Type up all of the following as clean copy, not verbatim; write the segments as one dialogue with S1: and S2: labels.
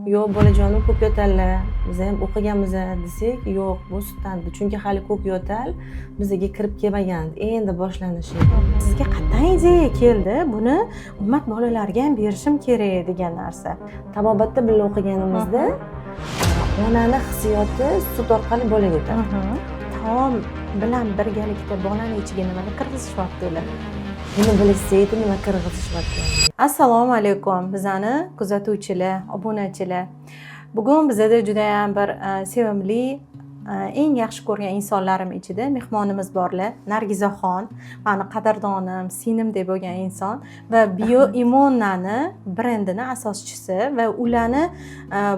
S1: yo'q bolajonim ko'k yo'tallar biz ham o'qiganmiz desak yo'q bu sutandi chunki hali ko'k yo'tal bizga kirib kelmagan endi boshlanishi
S2: Sizga qatdan ideya keldi buni ummat bolalariga ham berishim kerak degan narsa.
S1: tabobatda birga o'qiganimizda onani hissiyoti sut orqali bolaga o'tadi.
S2: Taom bilan birgalikda bolani ichiga nimani kirgizishyapti ular?
S1: Buni bilishsaydi nima kirgizishyapti.
S2: Assalomu alaykum bizani kuzatuvchilar, obunachilar. Bugun bizda juda ham bir sevimli eng yaxshi ko'rgan insonlarim ichida mehmonimiz borlar. Nargizaxon, meni qadrdonim, singlim deb bo'lgan inson va Bioimmunani brendini asoschisi va ularni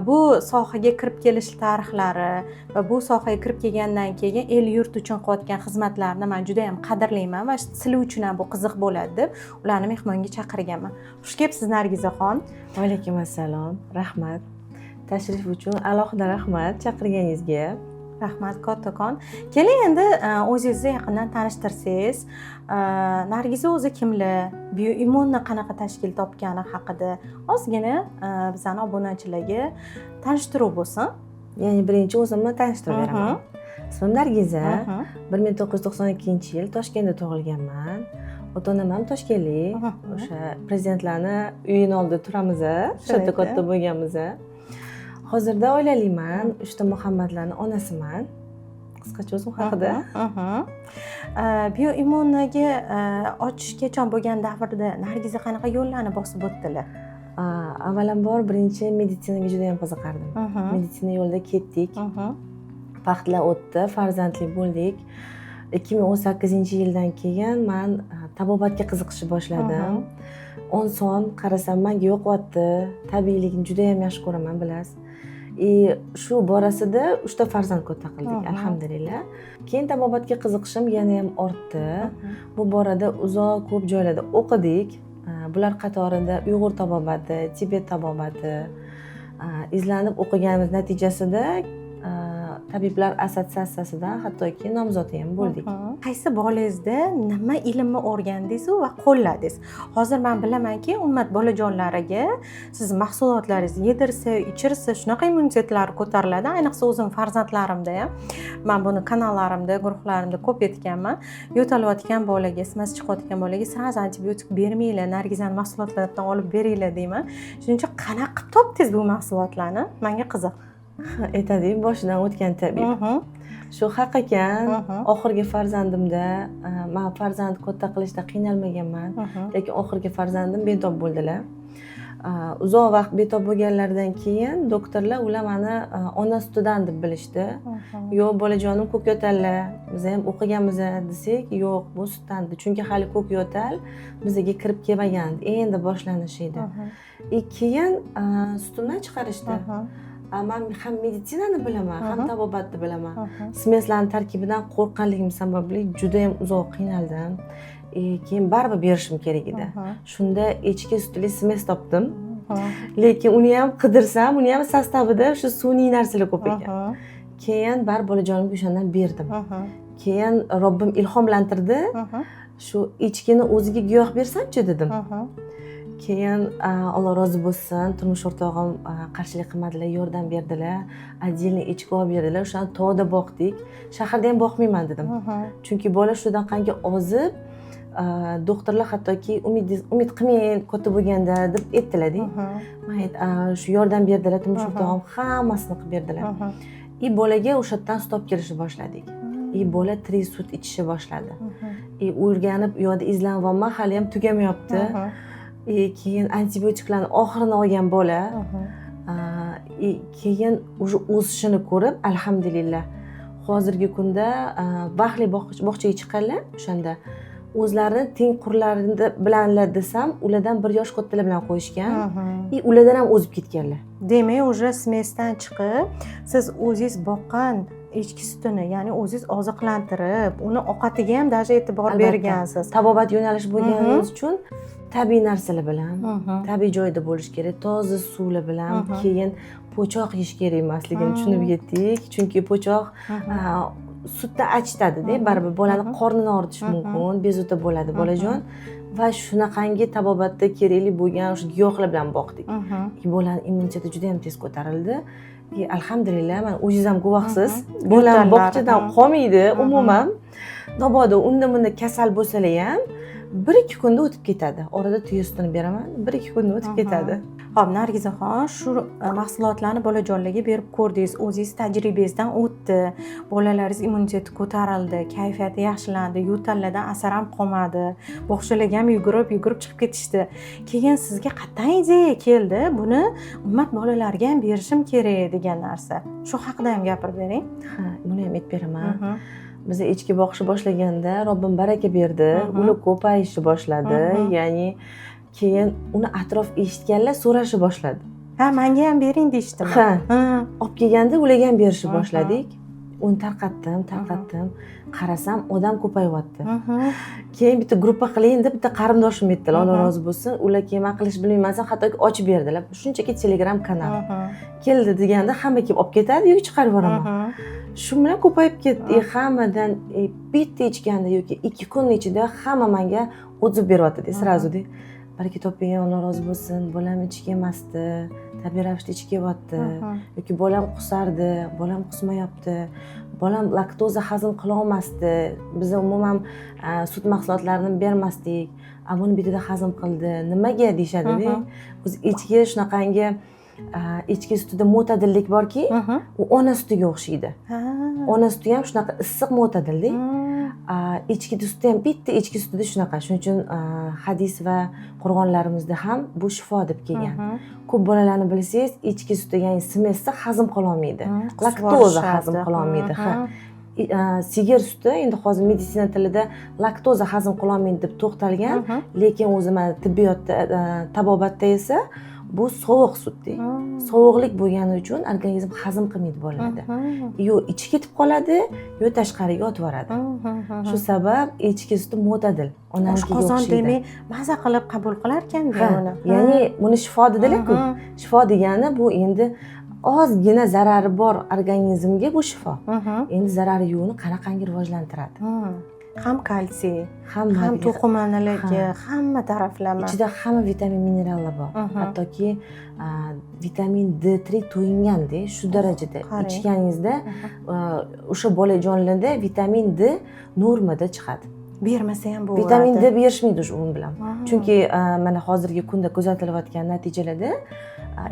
S2: bu sohaga kirib kelish tarixlari va bu sohaga kirib kelgandan keyin el yurt uchun qilayotgan xizmatlarini men juda ham qadrlayman va sizlar uchun ham bu qiziq bo'ladi deb ularni mehmonga chaqirganman. Xush kelibsiz Nargizaxon.
S1: Va alaykum assalom. Rahmat. Tashrif uchun alohida rahmat chaqirganingizga.
S2: Rahmat kattakon. Keling endi o'zingizni yaqindan tanishtirsangiz, Nargiza o'zi kimlar, Bioimmunni qanaqa tashkil topgani haqida ozgina bizani obunachilarga tanishtiruv bo'lsin.
S1: Ya'ni birinchi o'zimni tanishtirib beraman. Ismim Nargiza. 1992-yil Toshkentda tug'ilganman. Ota-onam ham toshkentlik. O'sha prezidentlarni uyini oldida turamiz, katta katta bo'lganmiz. Hozirda oilaliman, 3 ta Muhammadlarning onasiman. Qisqacha o'zim haqida.
S2: Bioimmunniga ochish qachon bo'lgan davrda Nargiza qanaqa yo'llarni bosib o'tdilar?
S1: Avvalambor birinchi meditsinaga juda ham qiziqardim. Meditsina yo'lida ketdik. Vaqtlar o'tdi, farzandli bo'ldik. 2018-yildan keyin men tabobatga qiziqishni boshladim. 10 son qarasam menga yo'qotdi. Tabiiylikni juda ham yaxshi ko'raman, bilasiz. Shu borasida 3 ta farzand ko'ta qildik, alhamdulillah. Keyin tabobatga qiziqishim yana ham ortdi. Bu borada uzoq ko'p joylarda o'qidik. Bular qatorida Uyg'ur tabobati, Tibet tabobati izlanib o'qiganimiz natijasida tabiblar assotsiatsiyasidan hattoki nomzod ham bo'ldik.
S2: Qaysi bolangizda nima ilmni o'rgandingiz va qo'lladingiz? Hozir men bilamanki, ummat bolajonlariga siz mahsulotlaringizni yedirsa, ichirsa, shunaqa immunitetlar ko'tariladi. Ayniqsa o'zim farzandlarimda ham, men buni kanallarimda, guruhlarimda ko'p aytganman. Yo'talayotgan bolaga, ismasi chiqayotgan bolaga sraz antibiotik bermanglar, Nargizani mahsulotlaridan olib beringlar deyman. Shuning uchun qanaqa qilib topdingiz bu mahsulotlarni? Menga qiziq.
S1: Aytadi, boshidan o'tgan tabib. Shu haq ekan, oxirgi farzandimda men farzand katta qilishda qiynalmaganman, lekin oxirgi farzandim betob bo'ldilar. Uzoq vaqt betob bo'lganlaridan keyin doktorlar ular meni ona sutidan deb bilishdi. Yo'q bolajonim ko'k yo'tallar, biz ham o'qiganmiz desak, yo'q bu sutandi, chunki hali ko'k yo'tal bizga kirib kelmagan, endi boshlanishi edi. Keyin sutimdan chiqarishdi. Men ham meditsinani bilaman, ham tabobatni bilaman. Smeslarning tarkibidan qo'rqqanligim sababli juda ham uzoq qiynaldim. Keyin baribir berishim kerak edi. Shunda echki sutli smes topdim. Lekin uni ham qidirsam, uni ham sostavida shu sun'iy narsalar ko'p ekan. Keyin bar bolajonimga o'shandan berdim. Keyin Robbim ilhomlantirdi. Shu echkini o'ziga giyoh bersam-chi dedim. Keyin Alloh rozi bo'lsin, turmush o'rtog'im qarshilik qilmadilar, yordam berdilar. Отдельный echki olib berdilar. O'shani tog'da boqdik. Shaharda ham boqmayman dedim. Chunki bola shudan qancha ozib, doktorlar hattoki umid qilmang katta bo'lganda deb aytdilar-da. Men shu yordam berdilar, turmush o'rtog'im hammasini qilib berdilar. Bolaga o'shadan sut olib kelishni boshladik. Bola tirik sut ichishni boshladi. O'rganib, u yoqda izlanyapman, hali ham tugamayapti. Keyin antibiotiklarni oxirini olgan bola. Keyin o'sishini ko'rib, alhamdulillah, hozirgi kunda baxtli bog'chaga chiqqanlar, o'shanda o'zlarini teng qurlarini bilanlar desam, ulardan 1 yosh kattalar bilan qo'yishgan. Ulardan ham o'zib ketganlar.
S2: Demak, уже smesdan chiqib, siz o'zingiz boqqan echki sutini, ya'ni o'zingiz oziqlantirib, uni ovqatiga ham даже e'tibor bergansiz.
S1: Tabobat yo'nalishi bo'lganingiz uchun tabiiy narsalar bilan, tabiiy joyda bo'lish kerak, toza suvlar bilan, keyin po'choq yeyish kerak emasligini tushunib yetdik. Chunki po'choq sutni achitadi-da, baribir bolani qornini og'ritishi mumkin, bezovta bo'ladi bolajon. va shunaqangi tabobatda kerakli bo'lgan o'sha giyohlar bilan boqdik. Bolani immuniteti juda ham tez ko'tarildi. Alhamdulillah, mana o'zingiz ham guvohsiz. Bolam bog'chadan qolmaydi umuman. Mabodo unda bunda kasal bo'lsalar ham 1-2 kunda o'tib ketadi. Orada tuya sutini beraman, 1-2 kunda o'tib ketadi.
S2: Xo'p, Nargizaxon, shu mahsulotlarni bolajonlarga berib ko'rdingiz, o'zingiz tajribangizdan o'tdi. Bolalaringiz immuniteti ko'tarildi, kayfiyati yaxshilandi, yo'tallardan asar ham qolmadi. Bog'chalarga ham yugurib chiqib ketishdi. Keyin sizga qatdan ideya keldi, buni ummat bolalariga ham berishim kerak degan narsa. Shu haqida ham gapirib bering.
S1: Ha, buni ham aytib beraman. Biz echki boqishni boshlaganda Robbim baraka berdi, ular ko'payishni boshladi, ya'ni keyin uni atrof eshitganlar so'rashni boshladi.
S2: Ha, menga ham bering deyshdimi?
S1: Ha. Olib kelganda ularga ham berishni boshladik. Uni tarqatdim. Qarasam, odam ko'payyapti. Keyin bitta gruppa qiling deb bitta qarindoshim aytdilar, Alloh rozi bo'lsin. Ular keyin men qilish bilmayman, hattoki ochib berdilar. Shunchaki Telegram kanal. Keldi deganda hamma kelib olib ketadi, yoki chiqarib yuboraman. Shu bilan ko'payib ketdi. Hammadan bitta ichganda yoki 2 kun ichida hamma menga o'tib beryapti, srazu-da. Baraka toping, Alloh rozi bo'lsin. Bolam ichki emasdi, tabiiy ravishda ichki kelyapti. Yoki bolam qusardi, bolam qusmayapti. Bolam laktoza hazm qila olmasdi. Biz umuman sut mahsulotlarini bermasdik. Buni bitada hazm qildi. Nimaga deyshadi-da? O'zi ichki shunaqangi ichki sutida mo'tadillik borki, u ona sutiga o'xshaydi. Ona suti ham shunaqa issiq mo'tadillik. Ichki suti ham bitta ichki sutida shunaqa. Shuning uchun hadis va qur'onlarimizda ham bu shifo deb kelgan. Ko'p bolalarni bilsangiz, ichki suti, ya'ni semizsa hazm qila olmaydi. Laktoza hazm qila olmaydi. Sigir suti endi hozir meditsina tilida laktoza hazm qila olmaydi deb to'xtalgan, lekin o'zi mana tibbiyotda, tabobatda esa bu sovuq sutda. Sovuqlik bo'lgani uchun organizm hazm qilmaydi bolalarda. Yo ichi ketib qoladi, yo tashqariga otib yuboradi. Shu sabab echki suti mo'tadil. Onanikiga
S2: qozon
S1: o'xshaydi.
S2: demak, maza qilib qabul qilar ekan-da uni.
S1: Ya'ni buni shifo dedilar-ku. Shifo degani bu endi ozgina zarari bor organizmga bu shifo. Endi zarari yo'qni qanaqangi rivojlantiradi.
S2: Ham kalsiy, ham
S1: Hamma
S2: to'qimaligi, hamma taraflama.
S1: ichida hamma vitamin minerallar bor. Hattoki vitamin D3 to'yinganda shu darajada ichganingizda o'sha bolajonlarda vitamin D normada chiqadi.
S2: Bermasa ham bo'ladi.
S1: Vitamin D berishmaydi o'sha un bilan. Chunki mana hozirgi kunda kuzatilayotgan natijalarda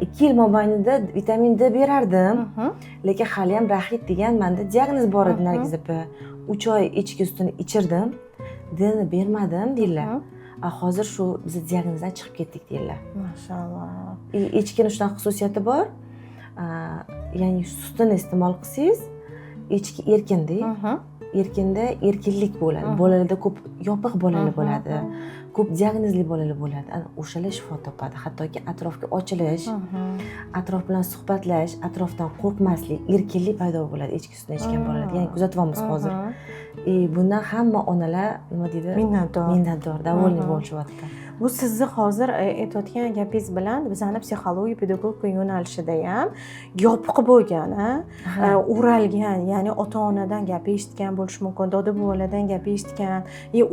S1: 2 yil mobaynida vitamin D berardim, lekin hali ham rahit degan menda diagnoz bor edi Nargiz opa. 3 oy echki sutini ichirdim, D'ni bermadim deydilar. Hozir shu biz diagnozdan chiqib ketdik deydilar.
S2: Mashalloh.
S1: Echkini shunaqa xususiyati bor. Ya'ni sutini iste'mol qilsangiz, echki erkinda. Erkinda erkinlik bo'ladi. Bolalarda ko'p yopiq bolalar bo'ladi. Ko'p diagnozli bolalar bo'ladi. O'shalar shifo topadi. Hattoki atrofga ochilish, atrof bilan suhbatlash, atrofdan qo'rqmaslik, erkinlik paydo bo'ladi echki sutini ichgan bolalarda. Ya'ni kuzatyapmiz hozir. Bundan hamma onalar nima deydi? Minnatdor, davolni bo'lishyapti.
S2: Bu sizni hozir aytayotgan gapingiz bilan bizani psixologiya pedagogika yo'nalishida ham yopiq bo'lgan, o'ralgan, ya'ni ota-onadan gap eshitgan bo'lishi mumkin, doda-buvilardan gap eshitgan,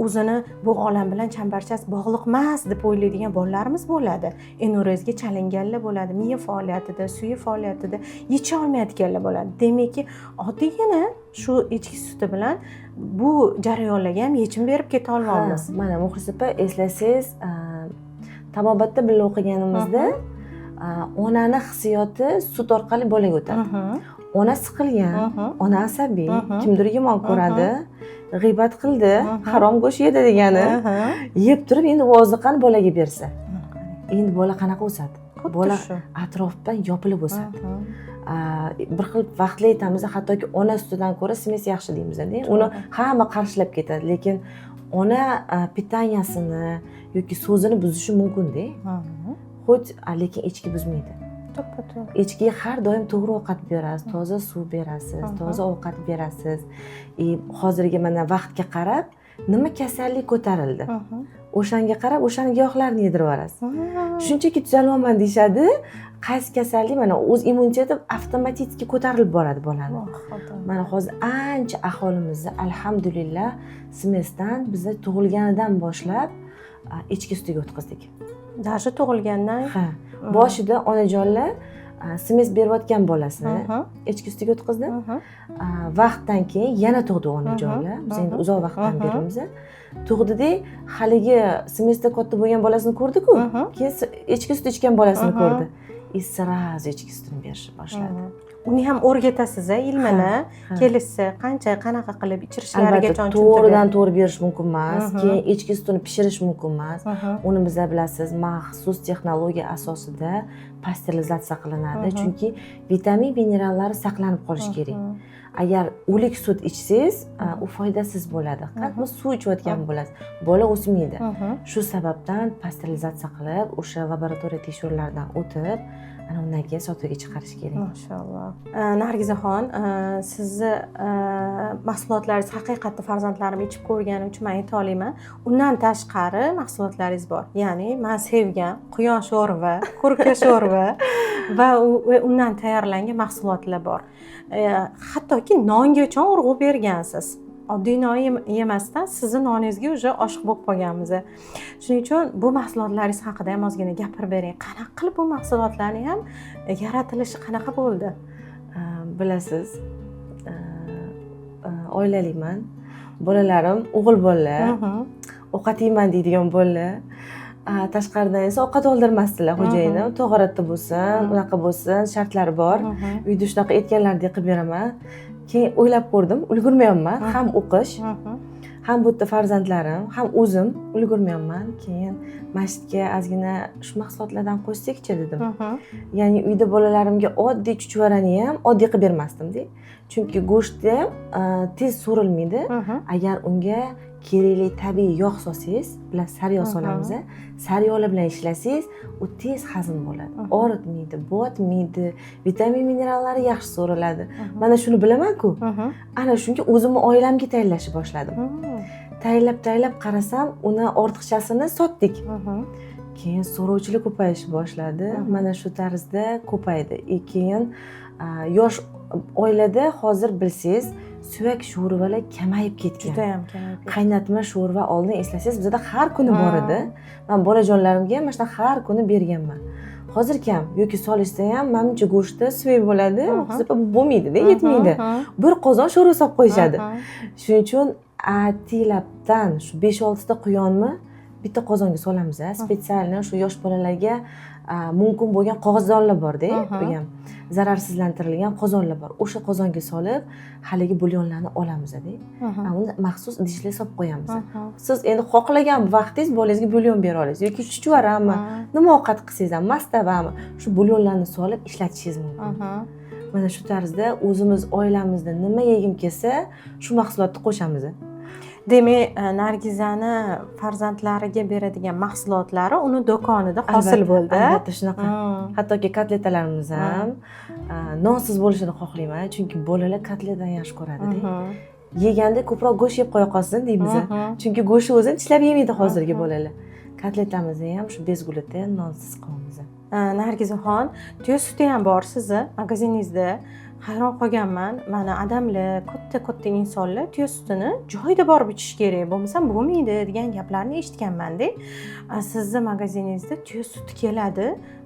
S2: o'zini bu olam bilan chambarchas bog'liq emas deb o'ylaydigan bolalarimiz bo'ladi. Enurizga chalinganlar bo'ladi, miya faoliyatida, suya faoliyatida yecha olmayotganlar bo'ladi. Demakki, oddiygina shu echki suti bilan bu jarayonlarga ham yechim berib keta olamiz.
S1: Mana Muxlis opa, eslasangiz, tabobatda birga o'qiganimizda onani hissiyoti sut orqali bolaga o'tadi. Ona siqilgan, ona asabiy, kimdir yomon ko'radi, g'iybat qildi, harom go'sht yedi degani, yeb turib endi oziqani bolaga bersa. Endi bola qanaqa o'sadi? Bola atrofdan yopilib o'sadi. Bir xil vaqtlar aytamiz, hattoki ona sutidan ko'ra smes yaxshi deymiz-da. Uni hamma qarshilab ketadi, lekin ona pitanyasini yoki so'zini buzishi mumkin-da. Xo'sh, lekin echki buzmaydi. Echkiga har doim to'g'ri ovqat berasiz, toza suv berasiz, toza ovqat berasiz. Hozirgi mana vaqtga qarab nima kasallik ko'tarildi. O'shanga qarab o'shani giyohlarni yedirib yuborasiz. Shunchaki tuzalyapman deyshadi, qaysi kasallik mana o'z immuniteti avtomatik ko'tarilib boradi bolani. Mana hozir ancha aholimizda alhamdulillah smesdan bizni tug'ilganidan boshlab ichki sutiga o'tkazdik.
S2: Даже tug'ilgandan
S1: Ha, boshida onajonlar smes berayotgan bolasini ichki sutiga o'tkazdi. Vaqtdan keyin yana tug'di onajonlar. Biz endi uzoq vaqtdan beramiz. Tug'dida haligi smesda katta bo'lgan bolasini ko'rdi-ku, keyin ichki sut ichgan bolasini ko'rdi. Sразу ichki sutini berishni boshladi.
S2: Uni ham o'rgatasiz ilmini, kelishsa qanaqa qilib ichirishlariga
S1: albatta to'g'ridan to'g'ri berish mumkin emas, keyin ichki sutini pishirish mumkin emas. Uni bizlar bilasiz, maxsus texnologiya asosida pasterilizatsiya qilinadi, chunki vitamin minerallari saqlanib qolishi kerak. Agar o'lik sut ichsangiz, u foydasiz bo'ladi. Qattiq suv ichayotgan bo'lasiz, bola o'smaydi. Shu sababdan pasterilizatsiya qilib, o'sha laboratoriya tekshiruvlaridan o'tib, ana undan keyin sotuvga chiqarish kerak.
S2: Mashalloh. Nargizaxon, sizni mahsulotlaringiz haqiqatda farzandlarim ichib ko'rgani uchun men ayta olaman. Undan tashqari mahsulotlaringiz bor. Ya'ni men sevgan quyosh sho'rva, kurka sho'rva va undan tayyorlangan mahsulotlar bor. Hattoki nongacha urg'u bergansiz. Oddiy non yemasdan sizni noningizga уже oshiq bo'lib qolganmiz. Shuning uchun bu mahsulotlaringiz haqida ham ozgina gapirib bering. Qanaqa qilib bu mahsulotlarni ham yaratilishi qanaqa bo'ldi?
S1: Bilasiz, oilaliman. Bolalarim o'g'il bolalar, ovqat yeyman deydigan bolalar. Tashqaridan esa ovqat oldirmasdilar xo'jayinim. To'g'ratda bo'lsin, unaqa bo'lsin, shartlari bor. Uyda shunaqa aytganlaridek qilib beraman. Keyin o'ylab ko'rdim, ulgurmayapman. Ham o'qish, ham bu yerda farzandlarim, ham o'zim ulgurmayapman. Keyin masjidga ozgina shu mahsulotlardan qo'shsak-chi dedim. Ya'ni uyda bolalarimga oddiy chuchvarani ham oddiy qilib bermasdim-da. Chunki go'shtni tez so'rilmaydi. Agar unga kerakli tabiiy yog' solsangiz, bilan sariyog' solamiz. Sariyog'lar bilan ishlasangiz, u tez hazm bo'ladi. Og'ritmaydi, botmaydi, vitamin minerallari yaxshi so'riladi. Mana shuni bilaman-ku. Ana shunga o'zimni oilamga tayyorlashni boshladim. Tayyorlab qarasam, uni ortiqchasini sotdik. Keyin so'rovchilar ko'payishni boshladi. Mana shu tarzda ko'paydi. Keyin yosh oilada hozir bilsangiz, suyak sho'rvalar kamayib ketgan.
S2: Juda ham kamayib ketgan.
S1: Qaynatma sho'rva oldin eslasangiz, bizda har kuni bor edi. Men bolajonlarimga ham mana har kuni berganman. Hozir kam yoki solishsa ham menimcha go'shtda suyak bo'ladi, bu bo'lmaydi-da, yetmaydi. Bir qozon sho'rva solib qo'yishadi. Shuning uchun atilabdan shu 5-6 ta quyonni bitta qozonga solamiz. Spetsialni shu yosh bolalarga mumkin bo'lgan qog'ozdonlar bor-da, bo'lgan zararsizlantirilgan qozonlar bor. O'sha qozonga solib, haligi bulyonlarni olamiz-da. Uni maxsus idishga solib qo'yamiz. Siz endi xohlagan vaqtingiz bolangizga bulyon bera olasiz yoki chuchvarami, nima ovqat qilsangiz ham, mastavami, shu bulyonlarni solib ishlatishingiz mumkin. Mana shu tarzda o'zimiz oilamizda nima yegim kelsa, shu mahsulotni qo'shamiz.
S2: Demak, Nargizani farzandlariga beradigan mahsulotlari uni do'konida hosil bo'ldi.
S1: Albatta shunaqa. Hattoki kotletlarimiz ham nonsiz bo'lishini xohlayman, chunki bolalar kotletdan yaxshi ko'radi-da. Yeganda ko'proq go'sht yeb qo'ya qolsin deymiz. Chunki go'shtni o'zini tishlab yemaydi hozirgi bolalar. Kotletlarimizni ham shu bezgluten nonsiz qilamiz.
S2: Nargizaxon, tuya suti ham bor sizni magaziningizda. Hayron qolganman. Mana adamlar, katta insonlar tuya sutini joyida borib ichish kerak, bo'lmasa bo'lmaydi degan gaplarni eshitganman-da. Sizni magaziningizda tuya suti keladi,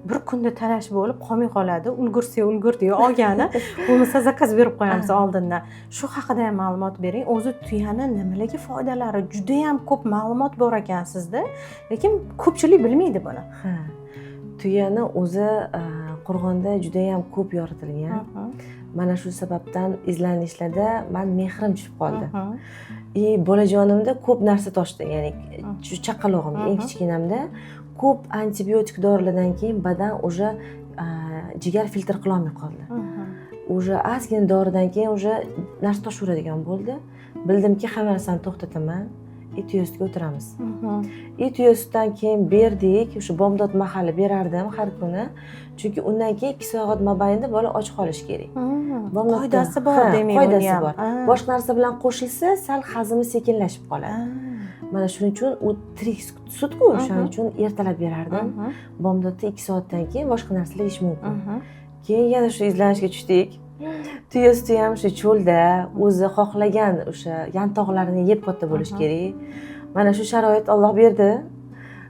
S2: bir kunda talash bo'lib qolmay qoladi. Ulgursa ulgurdi, olgani, bo'lmasa zakaz berib qo'yamiz oldindan. Shu haqida ham ma'lumot bering. O'zi tuyani nimalarga foydalari juda ham ko'p ma'lumot bor ekan sizda, lekin ko'pchilik bilmaydi buni.
S1: Tuyani o'zi Qurg'onda juda ham ko'p yoritilgan. Mana shu sababdan izlanishlarda men mehrim tushib qoldi. Bolajonimda ko'p narsa toshdi, ya'ni shu chaqalog'im, eng kichkinamda ko'p antibiotik dorilardan keyin badan уже jigar filtr qila olmay qoldi. Уже ozgina doridan keyin уже narsa toshaveradigan bo'ldi. Bildimki, hamma narsani to'xtataman. Tuya sutiga o'tiramiz. Tuya sutidan keyin berdik, o'sha bomdod mahali berardim har kuni. Chunki undan keyin 2 soat mobaynida bola och qolishi kerak.
S2: Foydasi bor demak,
S1: foydasi bor. Boshqa narsa bilan qo'shilsa, sal hazmi sekinlashib qoladi. Mana shuning uchun u tirik sut-ku, o'shaning uchun ertalab berardim. Bomdodda 2 soatdan keyin boshqa narsalar yeyish mumkin. Keyin yana shu izlanishga tushdik. Tuya suti ham shu cho'lda o'zi xohlagan o'sha yantoqlarini yeb katta bo'lish kerak. Mana shu sharoit Alloh berdi.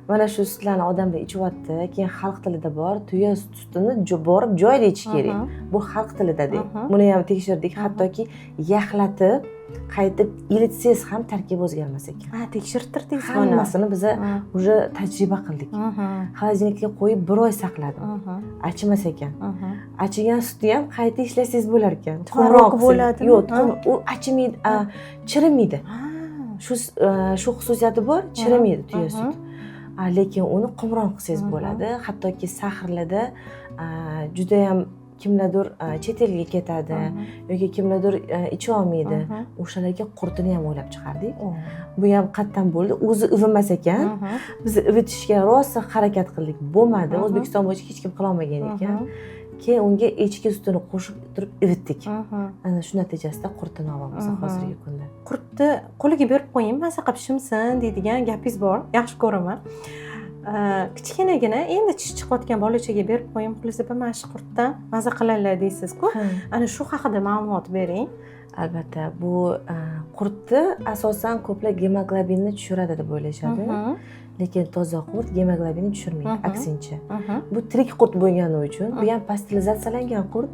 S1: mana shu sutlarni odamlar ichyapti, keyin xalq tilida bor, tuya sutini borib joyida ichish kerak. Bu xalq tilida-da. Buni ham tekshirdik, hattoki yaxlatib qaytib ilitsangiz ham tarkib o'zgarmas ekan.
S2: Tekshirtirdingiz buni?
S1: Hammasini biz уже tajriba qildik. Xolodilnikka qo'yib 1 oy saqladim. Achimas ekan. Achigan sutni ham qayta ishlasangiz bo'lar ekan.
S2: Qumroq bo'ladimi?
S1: Yo'q, u achimaydi, chirimaydi. Shu xususiyati bor, chirimaydi tuya sut. Lekin uni qumroq qilsangiz bo'ladi. Hattoki sahrlarda juda ham kimlardir chet elga ketadi yoki kimlardir icha olmaydi. O'shalarga qurtini ham o'ylab chiqardik. Bu ham qattan bo'ldi. O'zi ivimas ekan. Biz ivitishga rosa harakat qildik. Bo'lmadi. O'zbekiston bo'yicha hech kim qila olmagan ekan. Keyin unga echki sutini qo'shib turib ivitdik. Ana shu natijasida qurtini olamiz hozirgi kunda.
S2: Qurtni qo'liga berib qo'ying, maza qilib pishimsin deydigan gapingiz bor. Yaxshi ko'raman. Kichkinagina endi tish chiqayotgan bolachaga berib qo'ying, xullas mana shu qurtdan maza qilinglar deysiz-ku. Ana shu haqida ma'lumot bering.
S1: Albatta, bu qurtni asosan ko'plar gemoglobinni tushiradi deb o'ylashadi. Lekin toza qurt gemoglobinni tushirmaydi, aksincha. Bu tirik qurt bo'lgani uchun, bu ham pasteurizatsiyalangan qurt.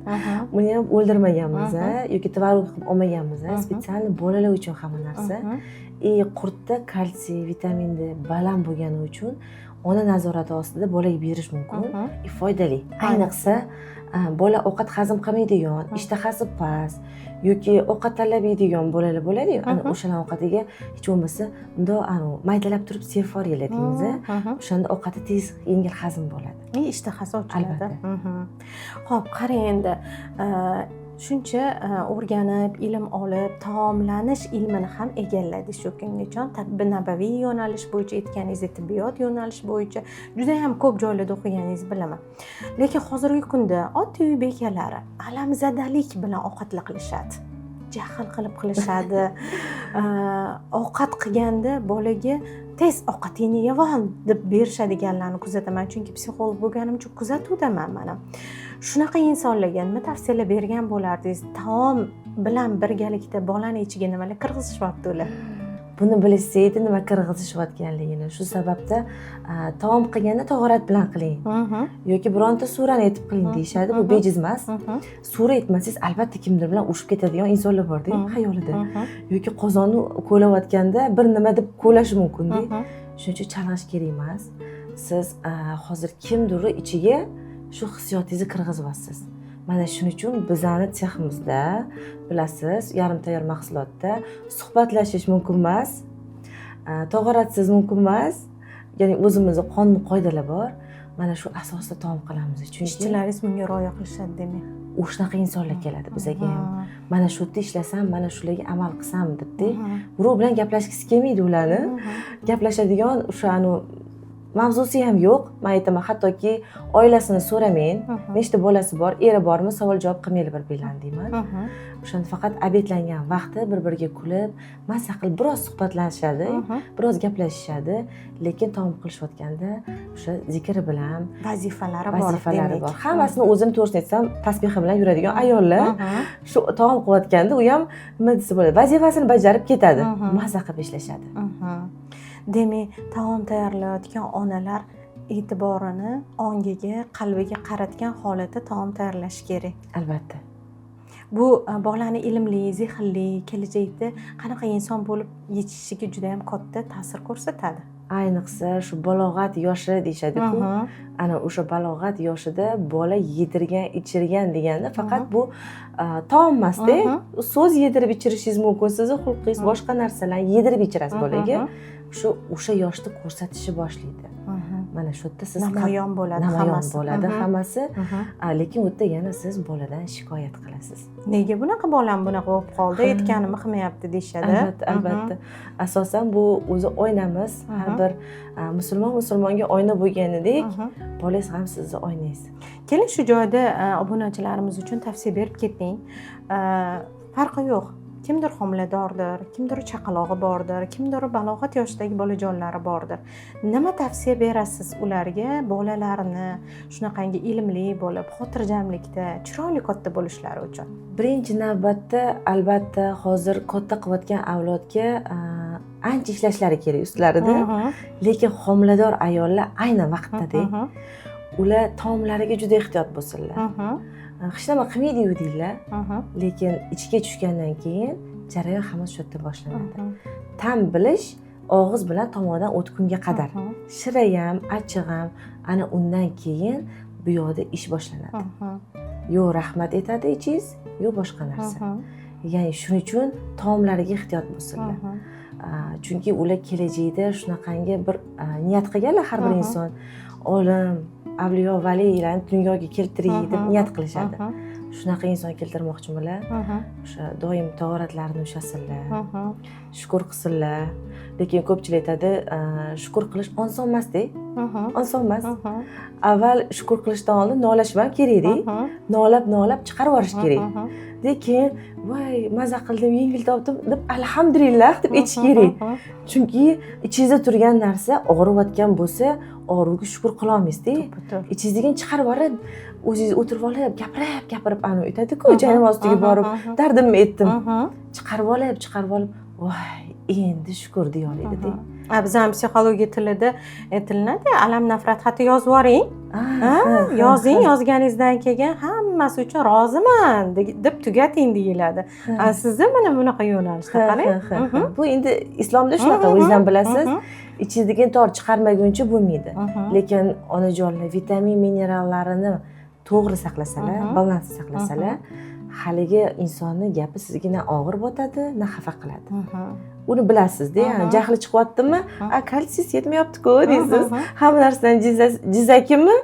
S1: Buni ham o'ldirmaganmiz, yoki tvorog qilib olmaganmiz, spetsialni bolalar uchun hamma narsa. Qurtda kalsiy, vitamin D baland bo'lgani uchun ona nazorati ostida bolaga berish mumkin. Foydali. Ayniqsa bola ovqat hazm qilmaydigan, ishtahasi past yoki ovqat tanlab yeydigan bolalar bo'ladi-ku, ana o'shalar ovqatiga hech bo'lmasa bundoq maydalab turib sevfor yeladingiz, o'shanda ovqati tez, yengil hazm bo'ladi.
S2: Ishtahasi ochiladi. Xo'p, qarang endi shuncha o'rganib, ilm olib, taomlanish ilmini ham egalladi shu kungacha. Tibbiy nabaviy yo'nalish bo'yicha aytganingizdek, tibbiyot yo'nalish bo'yicha juda ham ko'p joylarda o'qiganingizni bilaman. Lekin hozirgi kunda oddiy uy bekalari alamzadalik bilan ovqatla qilishadi. Jahl qilib qilishadi. Ovqat qilganda bolaga tez ovqatingni yeb ol deb berishadiganlarni kuzataman, chunki psixolog bo'lganim uchun kuzatuvdaman mana. Shunaqa insonlarga nima tavsiyalar bergan bo'lardingiz? Taom bilan birgalikda bolani ichiga nimalar kirgizishyapti ular?
S1: Buni bilsaydi nima kirgizishyotganligini. Shu sababda taom qilganda tahorat bilan qiling. Yoki bironta surani aytib qiling deyshadi. Bu bejiz emas. Sura aytmasangiz albatta kimdir bilan urushib ketadigan insonlar bor-da, xayolida. Yoki qozonni ko'layotganda bir nima deb ko'lashi mumkin-da. Shuning uchun chalash kerak emas. Siz hozir kimdir ichiga shu hissiyotingizni kirg'izyapsiz. Mana shuning uchun bizning seximizda bilasiz, yarim tayyor mahsulotda suhbatlashish mumkin emas, tahoratsiz mumkin emas. Ya'ni o'zimizning qonun qoidalar bor. Mana shu asosda taom qilamiz. Chunki
S2: ishchilaringiz bunga rioya qilishadi demak.
S1: O'shunaqa insonlar keladi bizga ham. Mana shu yerda ishlasam, mana shularga amal qilsam debdi. Birov bilan gaplashgisi kelmaydi ularni. Gaplashadigan o'sha mavzusi ham yo'q. Men aytaman, hattoki oilasini so'ramen, nechta bolasi bor, eri bormi, savol javob qilmaylik bir-birlarini deyman. O'shanda faqat obedlangan vaqtda bir-biriga kulib, mazza qilib biroz suhbatlashadi, biroz gaplashishadi, lekin taom qilishayotganda o'sha zikr bilan
S2: vazifalari
S1: bor. Hammasini o'zim to'g'risini aytsam, tasbehi bilan yuradigan ayollar shu taom qilayotganda u ham nima desa bo'ladi, vazifasini bajarib ketadi, mazza qilib ishlashadi.
S2: Demak, taom tayyorlayotgan onalar e'tiborini ongiga, qalbiga qaratgan holatda taom tayyorlash kerak.
S1: Albatta.
S2: Bu bolani ilmli, zehnli, kelajakda qanaqa inson bo'lib yetishishiga juda ham katta ta'sir ko'rsatadi.
S1: Ayniqsa shu balog'at yoshi deyshadi-ku. Ana o'sha balog'at yoshida bola yedirgan, ichirgan deganda faqat bu taom emas-da. So'z yedirib ichirishingiz mumkin, sizni xulqingiz, boshqa narsalarni yedirib ichirasiz bolaga. O'sha yoshda ko'rsatishi boshlaydi. Mana shu yerda siz
S2: namoyon bo'ladi
S1: hammasi. Lekin u yerda yana siz boladan shikoyat qilasiz.
S2: Nega bunaqa bolam bunaqa bo'lib qoldi, aytganimni qilmayapti deyshadi.
S1: Albatta. Asosan bu o'zi oynamiz. Har bir musulmonga oyna bo'lganidek, bolangiz ham sizni oynangiz.
S2: Keling shu joyda obunachilarimiz uchun tavsiya berib keting. Farqi yo'q. Kimdir homiladordir, kimdir chaqalog'i bordir, kimdir balog'at yoshidagi bolajonlari bordir. Nima tavsiya berasiz ularga bolalarini shunaqangi ilmli bo'lib, xotirjamlikda, chiroyli katta bo'lishlari uchun?
S1: Birinchi navbatda albatta hozir katta qilayotgan avlodga ancha ishlashlari kerak ustlarida. Lekin homilador ayollar ayni vaqtda ular taomlariga juda ehtiyot bo'lsinlar. Hech nima qilmaydi-yu deydilar. Lekin ichga tushgandan keyin jarayon hammasi shu yerda boshlanadi. Ta'm bilish og'iz bilan tomoqdan o'tgunga qadar. Shira ham, achchiq ham, ana undan keyin bu yoqda ish boshlanadi. Yo rahmat etadi ichingiz, yo boshqa narsa. Ya'ni shuning uchun taomlariga ehtiyot bo'lsinlar. Chunki ular kelajakda shunaqangi bir niyat qilganlar har bir inson. Olim, avliyo, valilarni dunyoga keltiray deb niyat qilishadi. Shunaqa inson keltirmoqchimanlar. O'sha doim tahoratlarini ushasinlar. Shukr qilsinlar. Lekin ko'pchilik aytadi, shukr qilish oson emas-da. Oson emas. Avval shukr qilishdan oldin nolash ham kerak-da. Nolab chiqarib yuborish kerak. Lekin voy maza qildim, yengil topdim deb alhamdulillah deb aytish kerak. Chunki ichingizda turgan narsa og'riyotgan bo'lsa, og'ruvga shukr qila olmaysiz-da. Ichingizdan chiqarib yuborib, o'zingiz o'tirib olib, gapirib ana aytadi-ku, joyim ostiga borib, dardimni aytdim. Chiqarib olib, voy, endi shukr deya oladi-da.
S2: Bizning psixologiya tilida aytilinadi, alam nafrat xati yozib yuboring. Yozing, yozganingizdan keyin hammasi uchun roziman deb tugating deyiladi. Sizda mana bunaqa yo'nalishda qarang.
S1: Bu endi islomda shunaqa, o'zingiz ham bilasiz. Ichingizdan tor chiqarmaguncha bo'lmaydi. Lekin onajonlar vitamin minerallarini to'g'ri saqlasalar, balans saqlasalar, haligi insonni gapi sizga na og'ir botadi, na xafa qiladi. Uni bilasizda, jahli chiqyaptimi? Kalsiy yetmayapti-ku deysiz. Hamma narsadan jizakimi?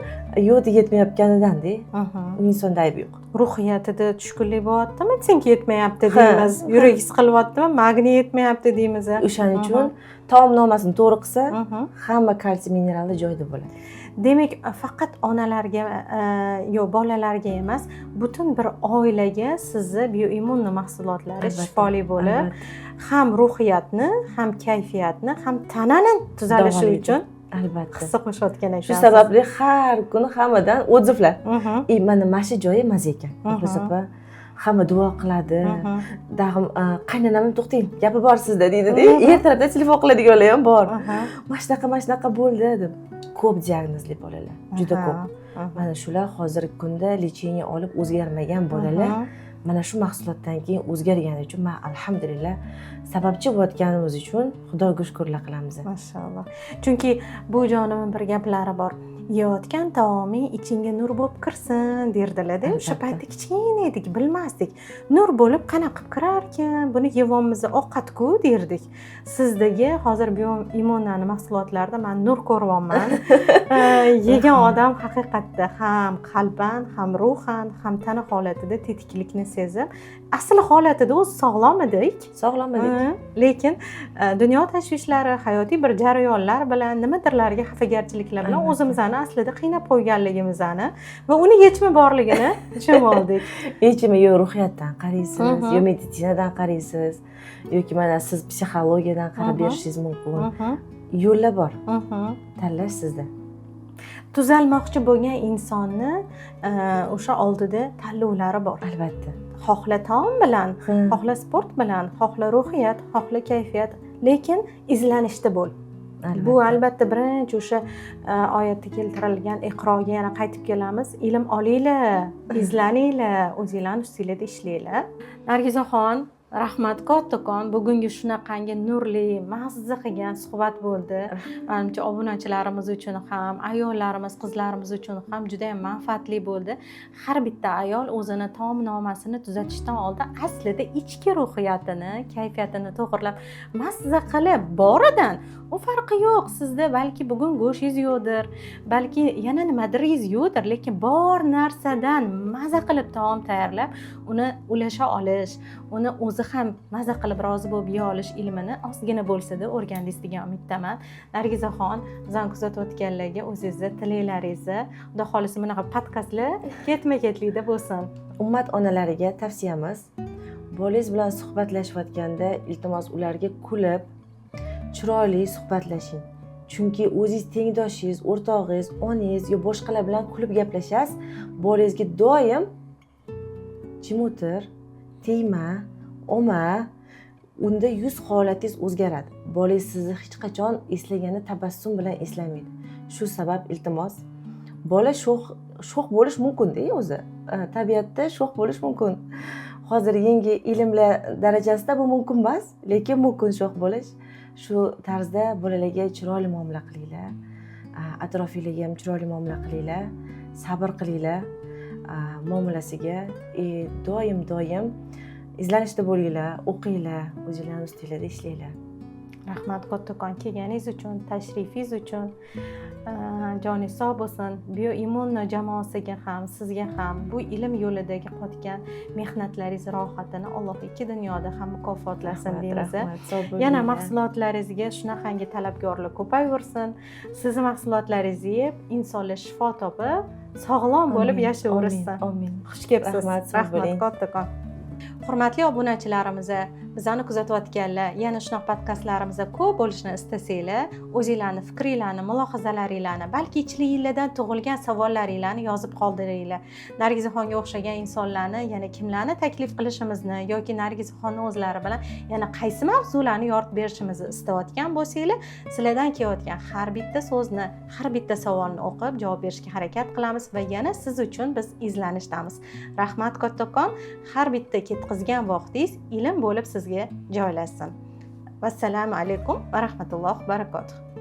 S1: Yo'q, yetmayotganidan-da. U insonda ayb yo'q.
S2: Ruhiyatida tushkunlik bo'lyaptimi? Sink yetmayapti deymiz. Yuragi siqilyaptimi? Magniy yetmayapti deymiz.
S1: O'shaning uchun taomnomasini to'g'ri qilsa, hamma kalsiy minerali joyida bo'ladi.
S2: Demak, faqat onalarga yo bolalarga emas, butun bir oilaga sizni bioimmun mahsulotlari shifoli bo'lib, ham ruhiyatni, ham kayfiyatni, ham tanani tuzalishi uchun
S1: albatta
S2: hissa qo'shayotgan ekansiz.
S1: Shu sababli har kuni hammadan otizlar. Mana mana joyi maza ekan. O'xlasa hamma duo qiladi. Dag'im qaynonam to'xting, gapi bor sizda deydi-da. Ertalabda telefon qiladiganlar ham bor. Mana shunaqa bo'ldi deb. Ko'p diagnozli bolalar, juda ko'p. Mana shular hozirgi kunda lecheniya olib o'zgarmagan bolalar mana shu mahsulotdan keyin o'zgargani uchun men alhamdulillah sababchi bo'layotganimiz uchun Xudoga shukrlar qilamiz.
S2: Mashalloh. Chunki bu jonimin bir gaplari bor. Yeyotgan taoming ichingga nur bo'lib kirsin derdilar-da. O'sha paytda kichkina edik, bilmasdik. Nur bo'lib qanaqa qilib kirar ekan? Buni yeyapmiz, ovqat-ku derdik. Sizdagi hozir bioimmun mahsulotlarda men nur ko'ryapman. Yegan odam haqiqatda ham qalban, ham ruhan, ham tana holatida tetiklikni sezib, asl holatida o'zi sog'lom edik. Lekin dunyo tashvishlari, hayotiy bir jarayonlar bilan nimadirlarga xafagarchiliklar bilan o'zimizni aslida qiynab qo'yganligimizni va uni yechimi borligini tushunib oldik.
S1: Yechimi yo ruhiyatdan qaraysiz, yo meditsinadan qaraysiz, yoki mana siz psixologiyadan qarab berishingiz mumkin. Yo'llar bor. Tanlash sizda.
S2: Tuzalmoqchi bo'lgan insonni o'sha oldida tanlovlari bor.
S1: Albatta.
S2: Xohla taom bilan, xohla sport bilan, xohla ruhiyat, xohla kayfiyat, lekin izlanishda bo'l. Bu albatta birinchi o'sha oyatda keltirilgan iqroga yana qaytib kelamiz. Ilm olinglar, izlaninglar, o'zingizlarning ustingizda ishlanglar. Nargizaxon, rahmat kattakon, bugungi shunaqangi nurli, mazza qilgan suhbat bo'ldi. Menimcha obunachilarimiz uchun ham, ayollarimiz, qizlarimiz uchun ham juda ham manfaatli bo'ldi. Har bitta ayol o'zini taomnomasini tuzatishdan oldin aslida ichki ruhiyatini, kayfiyatini to'g'rilab, mazza qilib boridan u farqi yo'q. Sizda balki bugun go'shingiz yo'qdir, balki yana nimadiriz yo'qdir, lekin bor narsadan mazza qilib taom tayyorlab, uni ulasha olish, uni o'zi ham mazza qilib rozi bo'lib yeya olish ilmini ozgina bo'lsa-da o'rgandingiz degan umiddaman. Nargizaxon, bizani kuzatayotganlarga o'zingizni tilaklaringizni, xudo xolisa bunaqa podkastlar ketma-ketlikda bo'lsin.
S1: Ummat onalariga tavsiyamiz, bolangiz bilan suhbatlashayotganda iltimos ularga kulib, chiroyli suhbatlashing. Chunki o'zingiz tengdoshingiz, o'rtog'ingiz, onangiz yo boshqalar bilan kulib gaplashasiz, bolangizga doim jim o'tir, tegma, oma, unda yuz holatingiz o'zgaradi. bolangiz sizni hech qachon eslaganda tabassum bilan eslamaydi. Shu sabab iltimos, bola sho'x bo'lish mumkin-da o'zi. Tabiatda sho'x bo'lish mumkin. Hozir yangi ilmlar darajasida bu mumkin emas, lekin mumkin sho'x bo'lish. Shu tarzda bolalarga chiroyli muomala qilinglar. Atrofingizga ham chiroyli muomala qilinglar. Sabr qilinglar muomalasiga. Doim izlanishda bo'linglar, o'qinglar, o'zinglarning ustingizda ishlanglar.
S2: Rahmat kattakon kelganingiz uchun, tashrifingiz uchun. Joningiz sog' bo'lsin. Bioimmun jamoasiga ham, sizga ham bu ilm yo'lidagi qotgan mehnatlaringiz rohatini Alloh ikki dunyoda ham mukofotlasin deymiz. Yana mahsulotlaringizga shunaqangi talabgorlik ko'payaversin. Sizni mahsulotlaringizni yeb, insonlar shifo topib, sog'lom bo'lib yashayversin.
S1: Amin.
S2: Xush kelibsiz.
S1: Rahmat
S2: kattakon. Hurmatli obunachilarimiz, bizani kuzatayotganlar, yana shunaqa podkastlarimizda ko'p bo'lishini istasanglar, o'zingizlarning fikringizni, mulohazalaringizni, balki ichingizdan tug'ilgan savollaringizni yozib qoldiringlar. Nargizaxonga o'xshagan insonlarni yana kimlarni taklif qilishimizni yoki Nargizaxonni o'zlari bilan yana qaysi mavzularni yoritib berishimizni istayotgan bo'lsanglar, sizlardan kelayotgan har bitta so'zni, har bitta savolni o'qib javob berishga harakat qilamiz va yana siz uchun biz izlanishdamiz. Rahmat kattakon, har bitta ketkazgan vaqtingiz ilm bo'lib sizga joylashsin. Vassalomu alaykum va rahmatullohi va barakatuh.